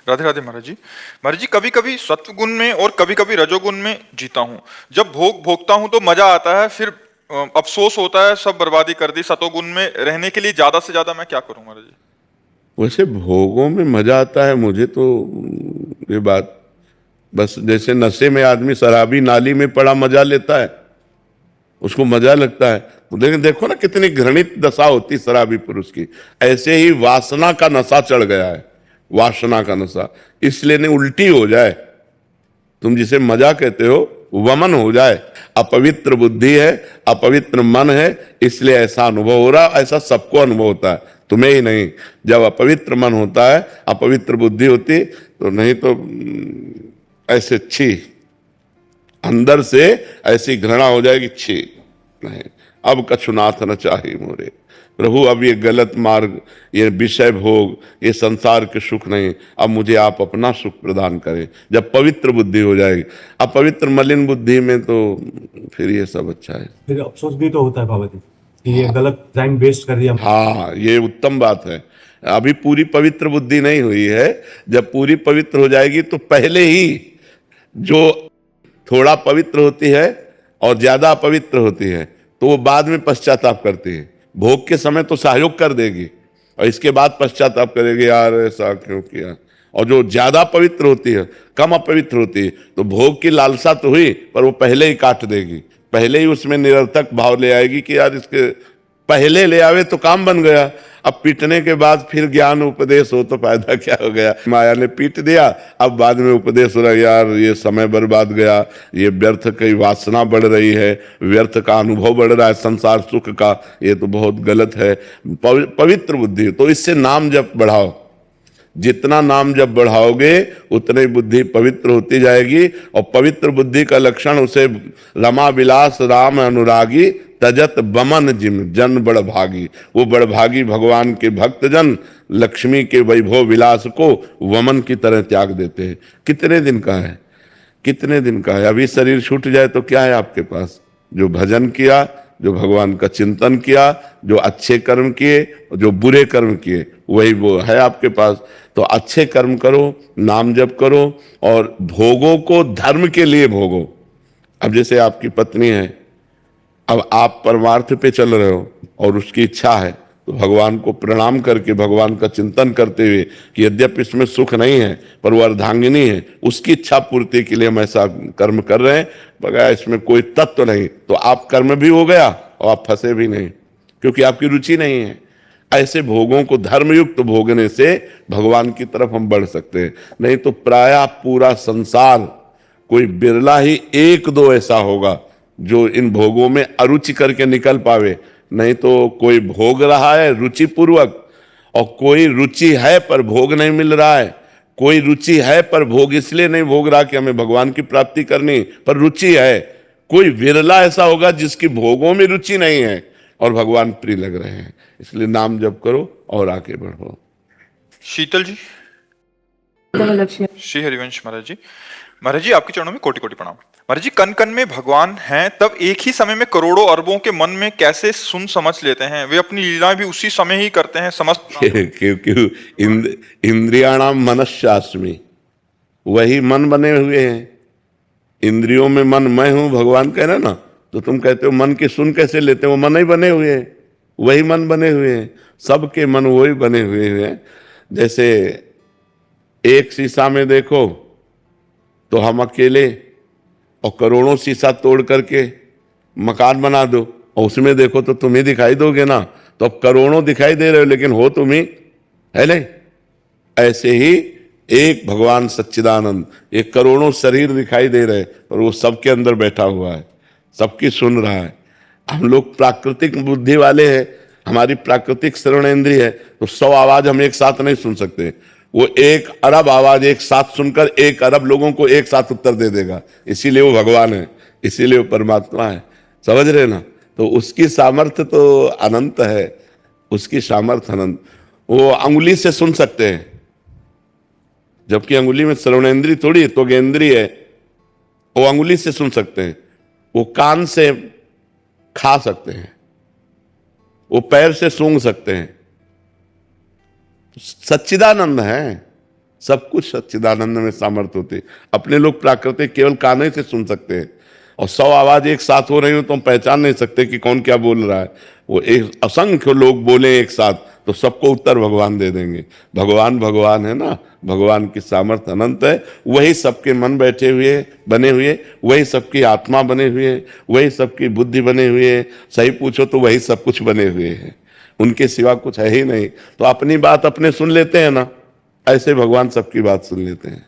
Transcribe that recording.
राधे राधे महाराज जी। महाराज जी, कभी कभी सत्व गुण में और कभी कभी रजोगुण में जीता हूँ। जब भोग भोगता हूँ तो मजा आता है, फिर अफसोस होता है सब बर्बादी कर दी। सतोगुण में रहने के लिए ज्यादा से ज्यादा मैं क्या करूँ महाराज जी? वैसे भोगों में मजा आता है मुझे तो। ये बात बस जैसे नशे में आदमी शराबी नाली में पड़ा मजा लेता है, उसको मजा लगता है। लेकिन देखो ना कितनी घृणित दशा होती शराबी पुरुष की। ऐसे ही वासना का नशा चढ़ गया है, वासना का नशा। इसलिए नहीं उल्टी हो जाए, तुम जिसे मजा कहते हो वमन हो जाए। अपवित्र बुद्धि है, अपवित्र मन है, इसलिए ऐसा अनुभव हो रहा। ऐसा सबको अनुभव होता है, तुम्हें ही नहीं। जब अपवित्र मन होता है, अपवित्र बुद्धि होती तो नहीं तो ऐसे छी, अंदर से ऐसी घृणा हो जाएगी, छी नहीं अब कछुनाथ न चाही मोरे प्रभु। अब ये गलत मार्ग, ये विषय भोग, ये संसार के सुख नहीं, अब मुझे आप अपना सुख प्रदान करें। जब पवित्र बुद्धि हो जाएगी, अपवित्र मलिन बुद्धि में तो फिर ये सब अच्छा है। फिर अफसोस भी तो होता है बाबा जी कि ये गलत टाइम वेस्ट कर दिया। हाँ, ये उत्तम बात है। अभी पूरी पवित्र बुद्धि नहीं हुई है। जब पूरी पवित्र हो जाएगी तो पहले ही जो थोड़ा पवित्र होती है और ज्यादा अपवित्र होती है तो वो बाद में पश्चाताप करती है। भोग के समय तो सहयोग कर देगी और इसके बाद पश्चाताप करेगी, यार ऐसा क्यों किया। और जो ज्यादा पवित्र होती है, कम अपवित्र होती है, तो भोग की लालसा तो हुई पर वो पहले ही काट देगी, पहले ही उसमें निरर्थक भाव ले आएगी कि यार इसके पहले ले आवे तो काम बन गया। अब पीटने के बाद फिर ज्ञान उपदेश हो तो फायदा क्या हो गया। माया ने पीट दिया, अब बाद में उपदेश हो रहा, यार ये समय बर्बाद गया, ये व्यर्थ की वासना बढ़ रही है, व्यर्थ का अनुभव बढ़ रहा है संसार सुख का, ये तो बहुत गलत है। पवित्र बुद्धि तो इससे नाम जप बढ़ाओ। जितना नाम जब बढ़ाओगे उतनी बुद्धि पवित्र होती जाएगी। और पवित्र बुद्धि का लक्षण उसे रमा विलास राम अनुरागी तजत बमन जिम जन बड़भागी। वो बड़भागी भगवान के भक्त जन लक्ष्मी के वैभव विलास को वमन की तरह त्याग देते हैं। कितने दिन का है, कितने दिन का है। अभी शरीर छूट जाए तो क्या है आपके पास? जो भजन किया, जो भगवान का चिंतन किया, जो अच्छे कर्म किए, जो बुरे कर्म किए, वही वो है आपके पास। तो अच्छे कर्म करो, नाम जप करो और भोगों को धर्म के लिए भोगो। अब जैसे आपकी पत्नी है, अब आप परमार्थ पे चल रहे हो और उसकी इच्छा है तो भगवान को प्रणाम करके, भगवान का चिंतन करते हुए कि यद्यपि इसमें सुख नहीं है पर वो अर्धांगिनी है, उसकी इच्छा पूर्ति के लिए हम ऐसा कर्म कर रहे हैं, बगैर इसमें कोई तत्व नहीं, तो आप कर्म भी हो गया और आप फंसे भी नहीं, क्योंकि आपकी रुचि नहीं है। ऐसे भोगों को धर्मयुक्त भोगने से भगवान की तरफ हम बढ़ सकते हैं। नहीं तो प्रायः पूरा संसार, कोई बिरला ही एक दो ऐसा होगा जो इन भोगों में अरुचि करके निकल पावे। नहीं तो कोई भोग रहा है रुचि पूर्वक और कोई रुचि है पर भोग नहीं मिल रहा है। कोई रुचि है पर भोग इसलिए नहीं भोग रहा कि हमें भगवान की प्राप्ति करनी, पर रुचि है। कोई विरला ऐसा होगा जिसकी भोगों में रुचि नहीं है और भगवान प्रिय लग रहे हैं। इसलिए नाम जप करो और आगे बढ़ो। शीतल जी। श्री हरिवंश महाराज जी। महाराज जी, आपके चरणों में कोटि कोटि प्रणाम। महाराज जी, कन कन में भगवान हैं, तब एक ही समय में करोड़ों अरबों के मन में कैसे सुन समझ लेते हैं? वे अपनी लीलाएं भी उसी समय ही करते हैं समस्त। क्योंकि इंद्रियाणाम मनश्चास्मि, वही मन बने हुए हैं। इंद्रियों में मन मैं हूं, भगवान कह रहे ना। तो तुम कहते हो मन की सुन कैसे लेते हो? वो मन ही बने हुए हैं, वही मन बने हुए हैं, सबके मन वही बने हुए हैं। जैसे एक शीशा में देखो तो हम अकेले, और करोड़ों शीशा तोड़ करके मकान बना दो और उसमें देखो तो तुम ही दिखाई दोगे ना। तो अब करोड़ों दिखाई दे रहे हो लेकिन हो तुम ही, है नहीं? ऐसे ही एक भगवान सच्चिदानंद, एक करोड़ों शरीर दिखाई दे रहे और वो सबके अंदर बैठा हुआ है, सबकी सुन रहा है। हम लोग प्राकृतिक बुद्धि वाले हैं, हमारी प्राकृतिक श्रवणेंद्रिय है, तो 100 आवाज हम एक साथ नहीं सुन सकते। वो 1 अरब आवाज एक साथ सुनकर 1 अरब लोगों को एक साथ उत्तर दे देगा। इसीलिए वो भगवान है, इसीलिए वो परमात्मा है। समझ रहे ना? तो उसकी सामर्थ्य तो अनंत है, उसकी सामर्थ्य अनंत। वो अंगुली से सुन सकते हैं, जबकि अंगुली में श्रवणेंद्रिय थोड़ी तो ज्ञेंद्रिय है। वो अंगुली से सुन सकते हैं, वो कान से खा सकते हैं, वो पैर से सूंघ सकते हैं। सच्चिदानंद है, सब कुछ सच्चिदानंद में सामर्थ्य होते। अपने लोग प्राकृतिक केवल कान से सुन सकते हैं, और 100 आवाज एक साथ हो रही हो तो हम पहचान नहीं सकते कि कौन क्या बोल रहा है। वो एक असंख्य लोग बोले एक साथ तो सबको उत्तर भगवान दे देंगे। भगवान भगवान है ना, भगवान की सामर्थ्य अनंत है। वही सबके मन बैठे हुए बने हुए, वही सबकी आत्मा बने हुए, वही सबकी बुद्धि बने हुए। सही पूछो तो वही सब कुछ बने हुए हैं, उनके सिवा कुछ है ही नहीं। तो अपनी बात अपने सुन लेते हैं ना, ऐसे भगवान सबकी बात सुन लेते हैं।